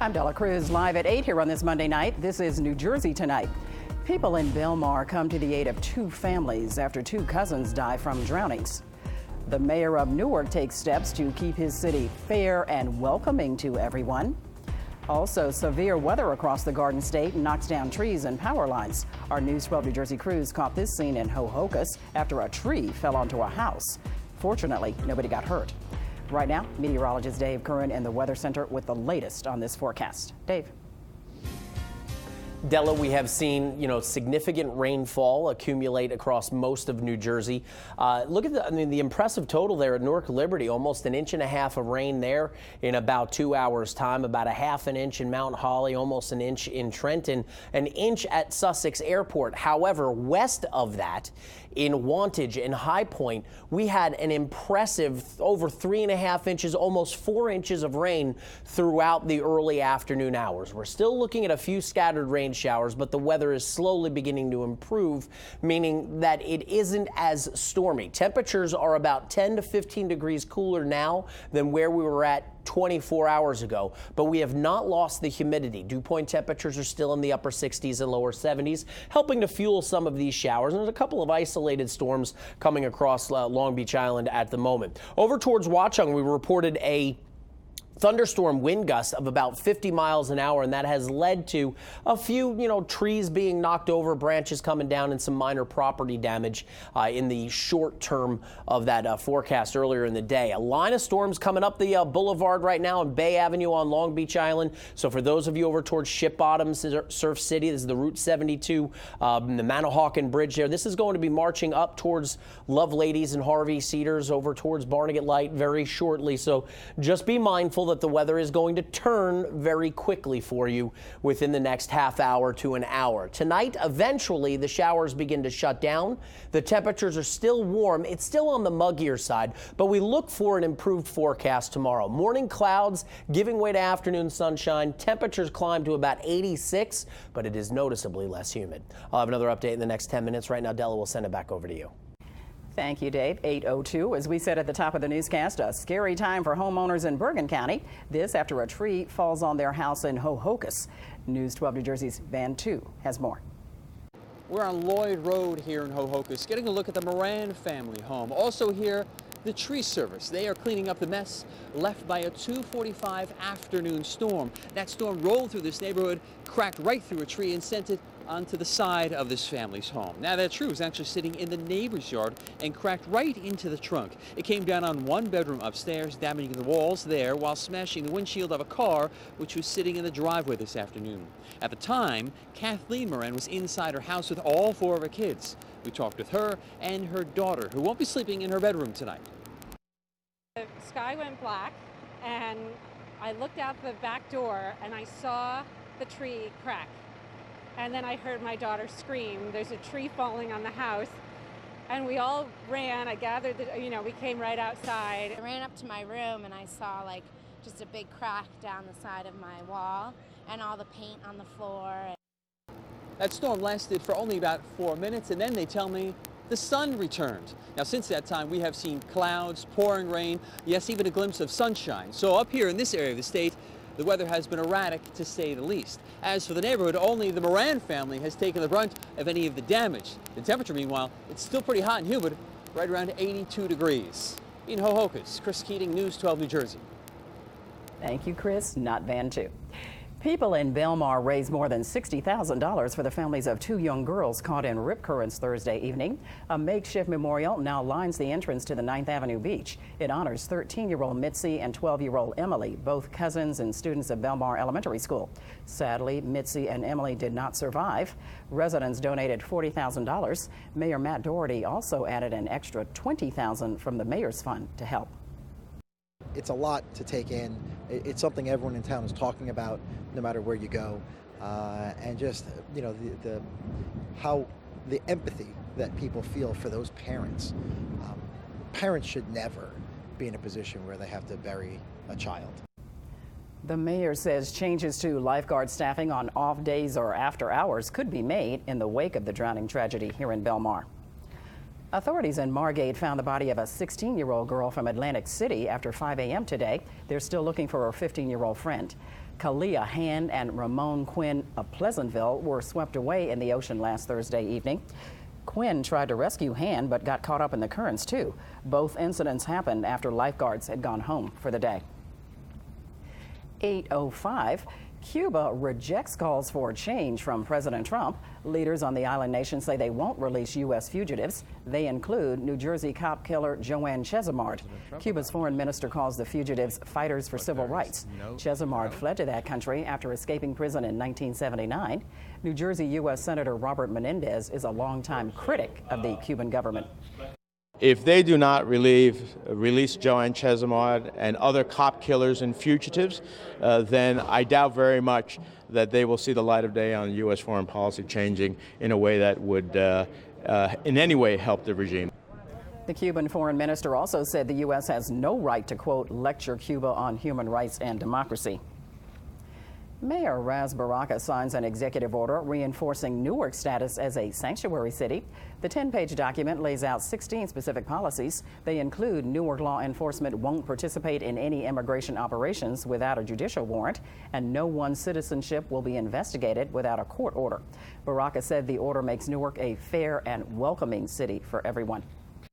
I'm Della Cruz, live at 8 here on this Monday night. This is New Jersey Tonight. People in Belmar come to the aid of two families after two cousins die from drownings. The mayor of Newark takes steps to keep his city fair and welcoming to everyone. Also, severe weather across the Garden State knocks down trees and power lines. Our News 12 New Jersey crews caught this scene in Hohokus after a tree fell onto a house. Fortunately, nobody got hurt. Right now, meteorologist Dave Curran in the Weather Center with the latest on this forecast. Dave. Della, we have seen, significant rainfall accumulate across most of New Jersey. Look at the impressive total there at Newark Liberty, almost 1.5 inches of rain there in about 2 hours time, about 1/2 inch in Mount Holly, almost 1 inch in Trenton, 1 inch at Sussex Airport. However, west of that, in Wantage and High Point, we had an impressive over 3.5 inches, almost 4 inches of rain throughout the early afternoon hours. We're still looking at a few scattered rain showers, but the weather is slowly beginning to improve, meaning that it isn't as stormy. Temperatures are about 10 to 15 degrees cooler now than where we were at 24 hours ago, but we have not lost the humidity. Dew point temperatures are still in the upper 60s and lower 70s, helping to fuel some of these showers. And there's a couple of isolated storms coming across Long Beach Island at the moment. Over towards Watchung, we reported a thunderstorm wind gusts of about 50 miles an hour, and that has led to a few, trees being knocked over, branches coming down, and some minor property damage in the short term of that forecast earlier in the day. A line of storms coming up the boulevard right now on Bay Avenue on Long Beach Island. So for those of you over towards Ship Bottom, Surf City, this is the Route 72, the Manahawkin Bridge there. This is going to be marching up towards Love Ladies and Harvey Cedars, over towards Barnegat Light very shortly. So just be mindful that the weather is going to turn very quickly for you within the next half hour to an hour. Tonight, eventually, the showers begin to shut down. The temperatures are still warm. It's still on the muggier side, but we look for an improved forecast tomorrow. Morning clouds giving way to afternoon sunshine. Temperatures climb to about 86, but it is noticeably less humid. I'll have another update in the next 10 minutes. Right now, Della will send it back over to you. Thank you, Dave. 8:02. As we said at the top of the newscast, a scary time for homeowners in Bergen County. This after a tree falls on their house in Hohokus. News 12 New Jersey's Van 2 has more. We're on Lloyd Road here in Hohokus, getting a look at the Moran family home. Also here, the tree service. They are cleaning up the mess left by a 2:45 afternoon storm. That storm rolled through this neighborhood, cracked right through a tree, and sent it onto the side of this family's home. Now that tree was actually sitting in the neighbor's yard and cracked right into the trunk. It came down on one bedroom upstairs, damaging the walls there while smashing the windshield of a car which was sitting in the driveway this afternoon. At the time, Kathleen Moran was inside her house with all 4 of her kids. We talked with her and her daughter, who won't be sleeping in her bedroom tonight. The sky went black and I looked out the back door and I saw the tree crack. And then I heard my daughter scream, there's a tree falling on the house. And we all ran. I gathered, we came right outside. I ran up to my room and I saw just a big crack down the side of my wall and all the paint on the floor. That storm lasted for only about 4 minutes, and then they tell me the sun returned. Now, since that time, we have seen clouds, pouring rain, yes, even a glimpse of sunshine. So up here in this area of the state, the weather has been erratic, to say the least. As for the neighborhood, only the Moran family has taken the brunt of any of the damage. The temperature, meanwhile, it's still pretty hot and humid, right around 82 degrees. In Hohokus, Chris Keating, News 12 New Jersey. Thank you, Chris. Not Van 2. People in Belmar raised more than $60,000 for the families of 2 young girls caught in rip currents Thursday evening. A makeshift memorial now lines the entrance to the 9th Avenue beach. It honors 13-year-old Mitzi and 12-year-old Emily, both cousins and students of Belmar Elementary School. Sadly, Mitzi and Emily did not survive. Residents donated $40,000. Mayor Matt Doherty also added an extra $20,000 from the mayor's fund to help. It's a lot to take in. It's something everyone in town is talking about, no matter where you go, and just the empathy that people feel for those parents. Parents should never be in a position where they have to bury a child. The mayor says changes to lifeguard staffing on off days or after hours could be made in the wake of the drowning tragedy here in Belmar. Authorities in Margate found the body of a 16-year-old girl from Atlantic City after 5 a.m. today. They're still looking for her 15-year-old friend. Kalia Hand and Ramon Quinn of Pleasantville were swept away in the ocean last Thursday evening. Quinn tried to rescue Hand but got caught up in the currents too. Both incidents happened after lifeguards had gone home for the day. 8:05. Cuba rejects calls for change from President Trump. Leaders on the island nation say they won't release U.S. fugitives. They include New Jersey cop killer Joanne Chesimard. Cuba's foreign minister calls the fugitives fighters for civil rights. Chesimard fled to that country after escaping prison in 1979. New Jersey U.S. Senator Robert Menendez is a longtime critic of the Cuban government. If they do not release Joanne Chesimard and other cop killers and fugitives, then I doubt very much that they will see the light of day on U.S. foreign policy changing in a way that would in any way help the regime. The Cuban foreign minister also said the U.S. has no right to, quote, lecture Cuba on human rights and democracy. Mayor Ras Baraka signs an executive order reinforcing Newark's status as a sanctuary city. The 10-page document lays out 16 specific policies. They include Newark law enforcement won't participate in any immigration operations without a judicial warrant, and no one's citizenship will be investigated without a court order. Baraka said the order makes Newark a fair and welcoming city for everyone.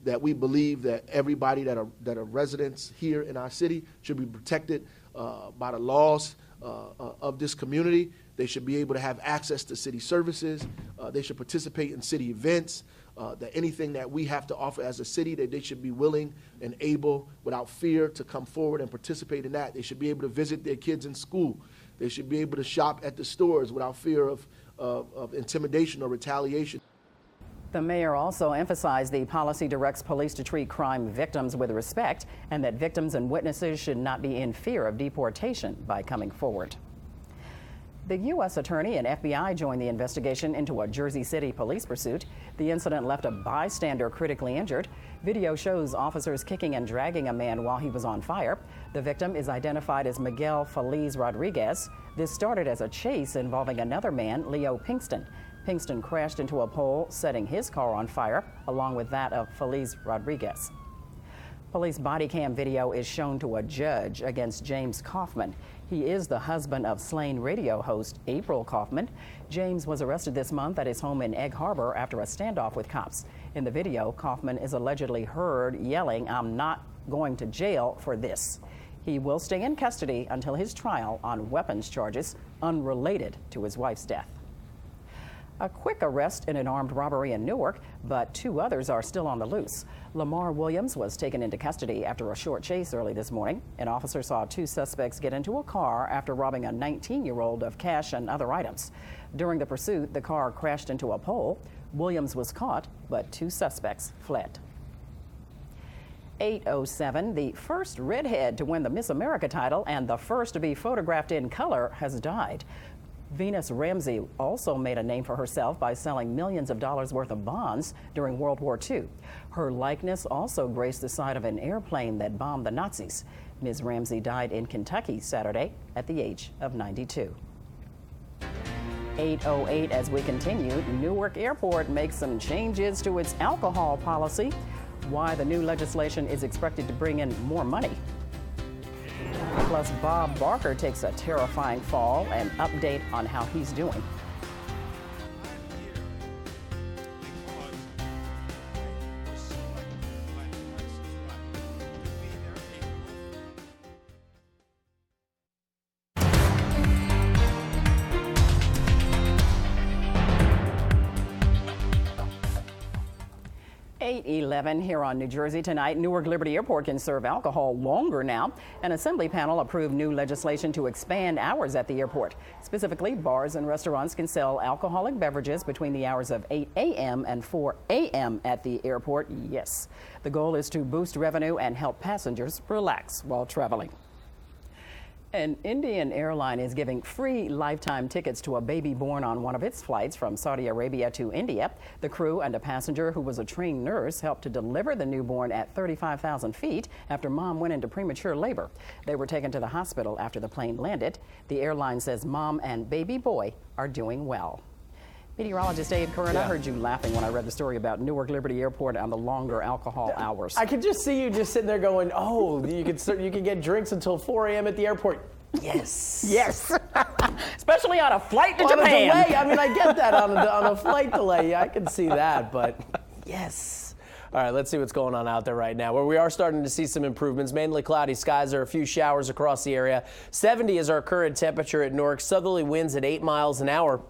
That we believe that everybody that are residents here in our city should be protected by the laws of this community. They should be able to have access to city services. They should participate in city events. That anything that we have to offer as a city, that they should be willing and able, without fear, to come forward and participate in that. They should be able to visit their kids in school. They should be able to shop at the stores without fear of intimidation or retaliation. The mayor also emphasized the policy directs police to treat crime victims with respect and that victims and witnesses should not be in fear of deportation by coming forward. The U.S. Attorney and FBI joined the investigation into a Jersey City police pursuit. The incident left a bystander critically injured. Video shows officers kicking and dragging a man while he was on fire. The victim is identified as Miguel Feliz Rodriguez. This started as a chase involving another man, Leo Pinkston. Pinkston crashed into a pole, setting his car on fire, along with that of Feliz Rodriguez. Police body cam video is shown to a judge against James Kaufman. He is the husband of slain radio host April Kaufman. James was arrested this month at his home in Egg Harbor after a standoff with cops. In the video, Kaufman is allegedly heard yelling, "I'm not going to jail for this." He will stay in custody until his trial on weapons charges unrelated to his wife's death. A quick arrest in an armed robbery in Newark, but 2 others are still on the loose. Lamar Williams was taken into custody after a short chase early this morning. An officer saw 2 suspects get into a car after robbing a 19-year-old of cash and other items. During the pursuit, the car crashed into a pole. Williams was caught, but 2 suspects fled. 8:07, the first redhead to win the Miss America title and the first to be photographed in color has died. Venus Ramsey also made a name for herself by selling millions of dollars worth of bonds during World War II. Her likeness also graced the side of an airplane that bombed the Nazis. Ms. Ramsey died in Kentucky Saturday at the age of 92. 8:08 as we continue, Newark Airport makes some changes to its alcohol policy. Why the new legislation is expected to bring in more money. Plus, Bob Barker takes a terrifying fall. An update on how he's doing. .11 here on New Jersey tonight. Newark Liberty Airport can serve alcohol longer now. An assembly panel approved new legislation to expand hours at the airport. Specifically, bars and restaurants can sell alcoholic beverages between the hours of 8 a.m. and 4 a.m. at the airport. Yes, the goal is to boost revenue and help passengers relax while traveling. An Indian airline is giving free lifetime tickets to a baby born on one of its flights from Saudi Arabia to India. The crew and a passenger who was a trained nurse helped to deliver the newborn at 35,000 feet after mom went into premature labor. They were taken to the hospital after the plane landed. The airline says mom and baby boy are doing well. Meteorologist Dave Curran, I Yeah. heard you laughing when I read the story about Newark Liberty Airport and the longer alcohol hours. I could just see you just sitting there going, oh, you could get drinks until 4 a.m. at the airport. Yes. Yes, especially on a flight to On a Japan. delay, I mean, I get that on a flight delay. Yeah, I can see that, but yes. All right, let's see what's going on out there right now. Where we are starting to see some improvements, mainly cloudy skies. There are a few showers across the area. 70 is our current temperature at Newark. Southerly winds at 8 miles an hour.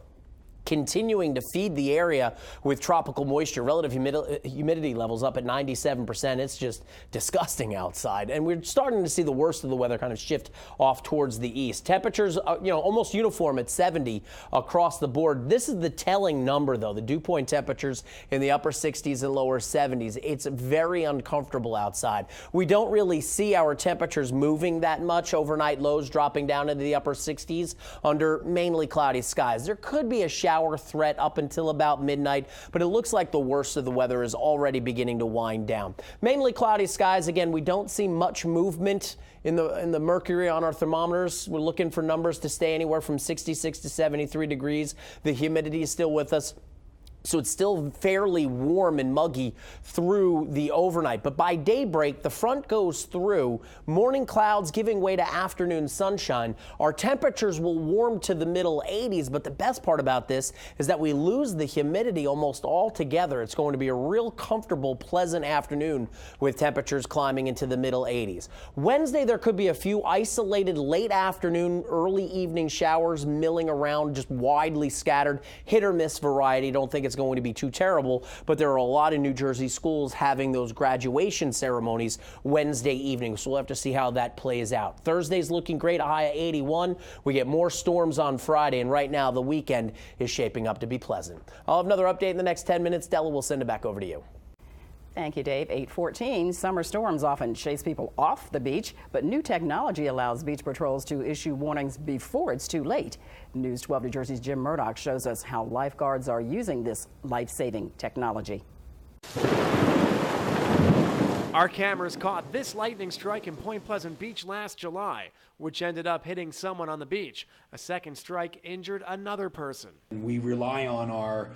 Continuing to feed the area with tropical moisture. Relative humidity levels up at 97%. It's just disgusting outside. And we're starting to see the worst of the weather kind of shift off towards the east. Temperatures, almost uniform at 70 across the board. This is the telling number, though. The dew point temperatures in the upper 60s and lower 70s. It's very uncomfortable outside. We don't really see our temperatures moving that much. Overnight lows dropping down into the upper 60s under mainly cloudy skies. There could be a shower threat up until about midnight, but it looks like the worst of the weather is already beginning to wind down. Mainly cloudy skies. Again, we don't see much movement in the mercury on our thermometers. We're looking for numbers to stay anywhere from 66 to 73 degrees. The humidity is still with us. So it's still fairly warm and muggy through the overnight. But by daybreak, the front goes through. Morning clouds giving way to afternoon sunshine. Our temperatures will warm to the middle 80s. But the best part about this is that we lose the humidity almost altogether. It's going to be a real comfortable, pleasant afternoon with temperatures climbing into the middle 80s. Wednesday, there could be a few isolated late afternoon, early evening showers milling around, just widely scattered, hit or miss variety. Don't think it's going to be too terrible, but there are a lot of New Jersey schools having those graduation ceremonies Wednesday evening, so we'll have to see how that plays out. Thursday's looking great, a high of 81. We get more storms on Friday, and right now the weekend is shaping up to be pleasant. I'll have another update in the next 10 minutes. Della will send it back over to you. Thank you, Dave. 8:14. Summer storms often chase people off the beach, but new technology allows beach patrols to issue warnings before it's too late. News 12 New Jersey's Jim Murdoch shows us how lifeguards are using this life-saving technology. Our cameras caught this lightning strike in Point Pleasant Beach last July, which ended up hitting someone on the beach. A second strike injured another person. We rely on our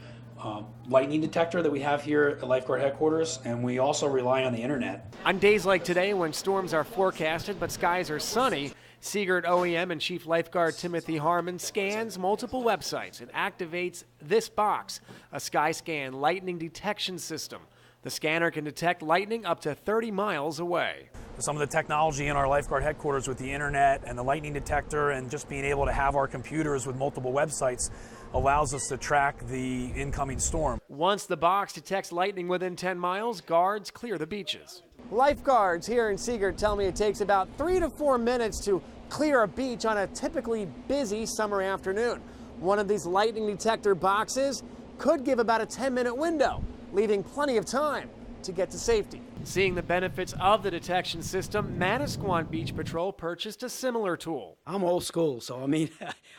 lightning detector that we have here at Lifeguard Headquarters, and we also rely on the internet. On days like today, when storms are forecasted but skies are sunny, Seagirt OEM and Chief Lifeguard Timothy Harmon scans multiple websites and activates this box, a SkyScan lightning detection system. The scanner can detect lightning up to 30 miles away. Some of the technology in our Lifeguard Headquarters with the internet and the lightning detector and just being able to have our computers with multiple websites allows us to track the incoming storm. Once the box detects lightning within 10 miles, guards clear the beaches. Lifeguards here in Seagirt tell me it takes about 3 to 4 minutes to clear a beach on a typically busy summer afternoon. One of these lightning detector boxes could give about a 10-minute window, leaving plenty of time to get to safety. Seeing the benefits of the detection system, Manasquan Beach Patrol purchased a similar tool. I'm old school, so I mean,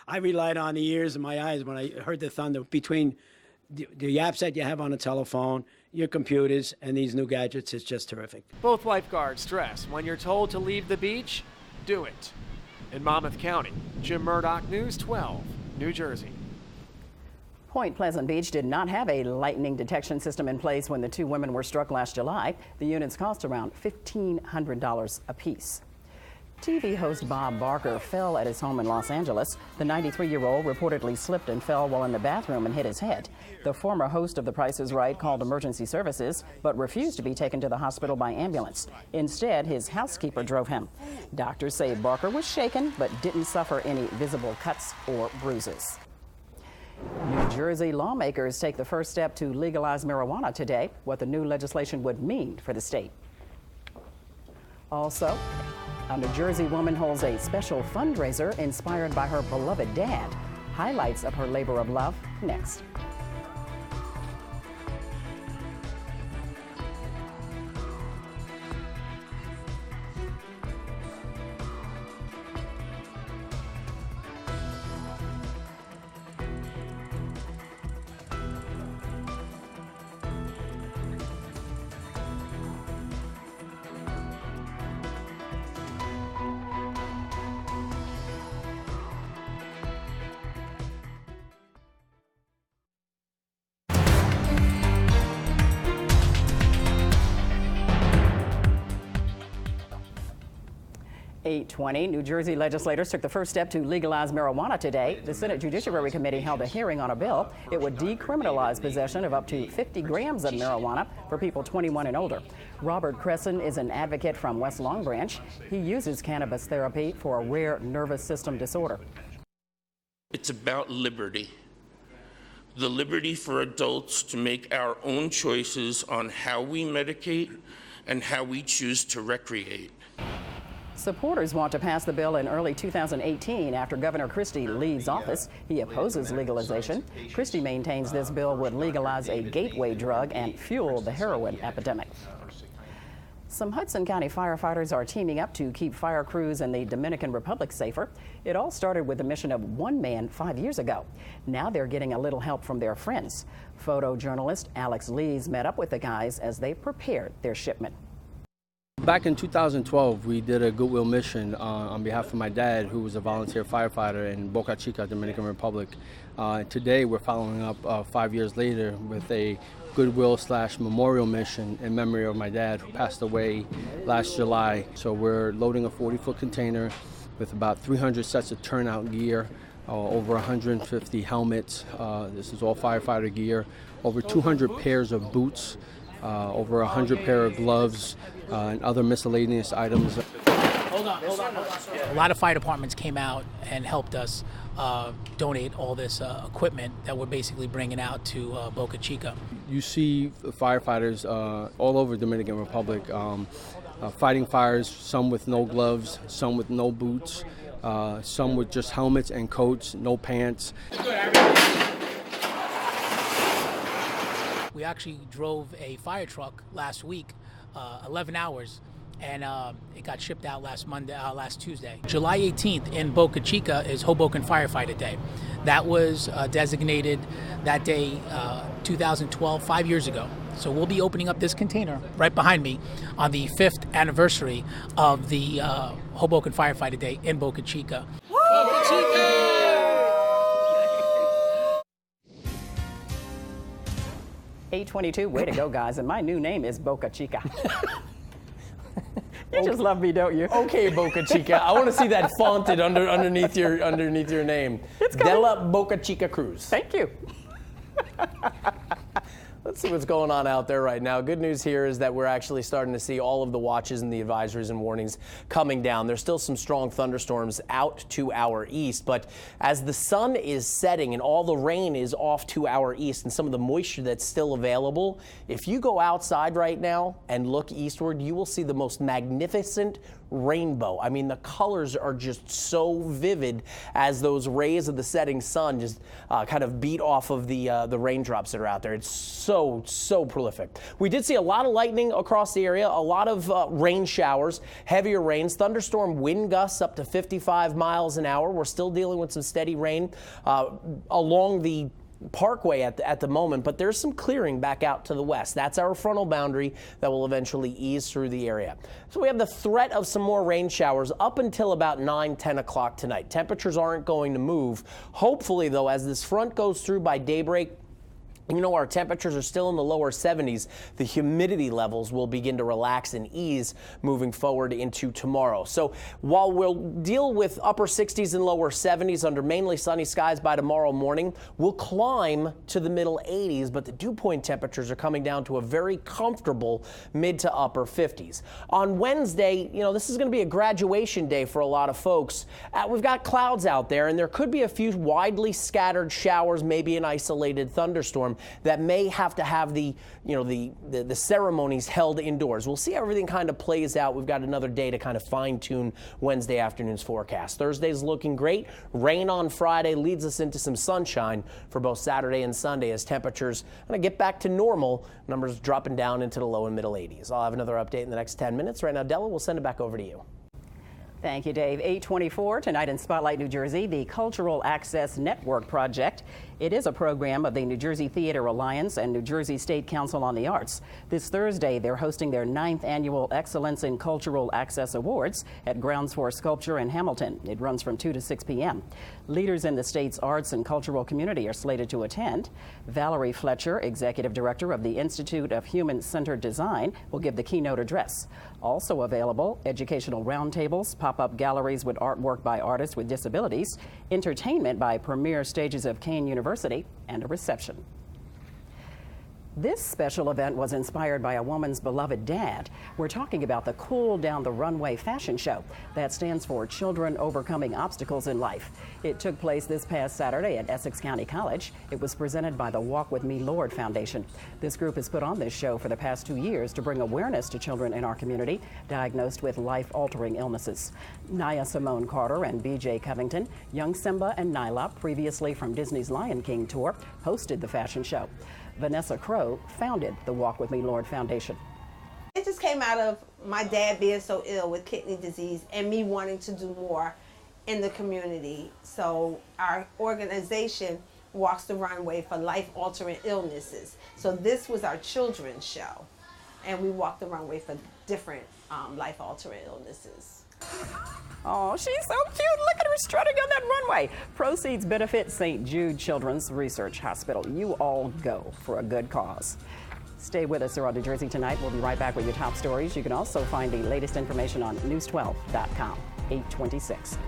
I relied on the ears and my eyes when I heard the thunder. Between the apps that you have on the telephone, your computers, and these new gadgets, it's just terrific. Both lifeguards stress when you're told to leave the beach, do it. In Monmouth County, Jim Murdoch, News 12, New Jersey. Point Pleasant Beach did not have a lightning detection system in place when the two women were struck last July. The units cost around $1,500 apiece. TV host Bob Barker fell at his home in Los Angeles. The 93-year-old reportedly slipped and fell while in the bathroom and hit his head. The former host of The Price is Right called emergency services, but refused to be taken to the hospital by ambulance. Instead, his housekeeper drove him. Doctors say Barker was shaken, but didn't suffer any visible cuts or bruises. New Jersey lawmakers take the first step to legalize marijuana today, what the new legislation would mean for the state. Also, a New Jersey woman holds a special fundraiser inspired by her beloved dad. Highlights of her labor of love next. 8:20, New Jersey legislators took the first step to legalize marijuana today. The Senate Judiciary Committee held a hearing on a bill. It would decriminalize possession of up to 50 grams of marijuana for people 21 and older. Robert Cresson is an advocate from West Long Branch. He uses cannabis therapy for a rare nervous system disorder. It's about liberty. The liberty for adults to make our own choices on how we medicate and how we choose to recreate. Supporters want to pass the bill in early 2018 after Governor Christie leaves office. He opposes legalization. Christie maintains this bill would legalize a gateway drug and fuel the heroin epidemic. Some Hudson County firefighters are teaming up to keep fire crews in the Dominican Republic safer. It all started with the mission of one man 5 years ago. Now they're getting a little help from their friends. Photojournalist Alex Lees met up with the guys as they prepared their shipment. Back in 2012, we did a goodwill mission on behalf of my dad, who was a volunteer firefighter in Boca Chica, Dominican Republic. Today, we're following up 5 years later with a goodwill/memorial mission in memory of my dad, who passed away last July. So we're loading a 40-foot container with about 300 sets of turnout gear, over 150 helmets. This is all firefighter gear, over 200 pairs of boots, over 100 pair of gloves, and other miscellaneous items. Hold on. A lot of fire departments came out and helped us donate all this equipment that we're basically bringing out to Boca Chica. You see firefighters all over Dominican Republic fighting fires, some with no gloves, some with no boots, some with just helmets and coats, no pants. We actually drove a fire truck last week, 11 hours, and it got shipped out last Tuesday. July 18th in Boca Chica is Hoboken Firefighter Day. That was designated that day, 2012, 5 years ago. So we'll be opening up this container right behind me on the 5th anniversary of the Hoboken Firefighter Day in Boca Chica. Boca Chica! 8:22, way to go, guys. And my new name is Boca Chica. You just love me, don't you? Okay, Boca Chica. I want to see that fonted underneath your name. It's Della Boca Chica Cruz. Thank you. Let's see what's going on out there right now. Good news here is that we're actually starting to see all of the watches and the advisories and warnings coming down. There's still some strong thunderstorms out to our east, but as the sun is setting and all the rain is off to our east and some of the moisture that's still available, if you go outside right now and look eastward, you will see the most magnificent rainbow. I mean, the colors are just so vivid as those rays of the setting sun just kind of beat off of the raindrops that are out there. It's so prolific. We did see a lot of lightning across the area, a lot of rain showers, heavier rains, thunderstorm wind gusts up to 55 miles an hour. We're still dealing with some steady rain along the Parkway at the moment, but there's some clearing back out to the west. That's our frontal boundary that will eventually ease through the area. So we have the threat of some more rain showers up until about 9-10 o'clock tonight. Temperatures aren't going to move. Hopefully, though, as this front goes through by daybreak, you know, our temperatures are still in the lower 70s. The humidity levels will begin to relax and ease moving forward into tomorrow. So while we'll deal with upper 60s and lower 70s under mainly sunny skies by tomorrow morning, we'll climb to the middle 80s, but the dew point temperatures are coming down to a very comfortable mid to upper 50s. On Wednesday, you know, this is going to be a graduation day for a lot of folks. We've got clouds out there, and there could be a few widely scattered showers, maybe an isolated thunderstorm that may have to have the ceremonies held indoors. We'll see how everything kind of plays out. We've got another day to kind of fine-tune Wednesday afternoon's forecast. Thursday's looking great. Rain on Friday leads us into some sunshine for both Saturday and Sunday as temperatures going to get back to normal. Numbers dropping down into the low and middle 80s. I'll have another update in the next 10 minutes. Right now, Della, we'll send it back over to you. Thank you, Dave. 8:24 tonight in Spotlight, New Jersey, the Cultural Access Network Project. It is a program of the New Jersey Theater Alliance and New Jersey State Council on the Arts. This Thursday, they're hosting their 9th annual Excellence in Cultural Access Awards at Grounds for Sculpture in Hamilton. It runs from 2 to 6 p.m. Leaders in the state's arts and cultural community are slated to attend. Valerie Fletcher, Executive Director of the Institute of Human-Centered Design, will give the keynote address. Also available, educational roundtables, pop-up galleries with artwork by artists with disabilities, entertainment by premier stages of Kane University, and a reception. This special event was inspired by a woman's beloved dad. We're talking about the Cool Down the Runway fashion show that stands for Children Overcoming Obstacles in Life. It took place this past Saturday at Essex County College. It was presented by the Walk With Me Lord Foundation. This group has put on this show for the past 2 years to bring awareness to children in our community diagnosed with life-altering illnesses. Naya Simone Carter and BJ Covington, young Simba and Nyla, previously from Disney's Lion King tour, hosted the fashion show. Vanessa Crow founded the Walk With Me Lord Foundation. It just came out of my dad being so ill with kidney disease and me wanting to do more in the community. So our organization walks the runway for life-altering illnesses. So this was our children's show, and we walk the runway for different life-altering illnesses. Oh, she's so cute. Look at her strutting on that runway. Proceeds benefit St. Jude Children's Research Hospital. You all go for a good cause. Stay with us here on New Jersey Tonight. We'll be right back with your top stories. You can also find the latest information on news12.com, 826.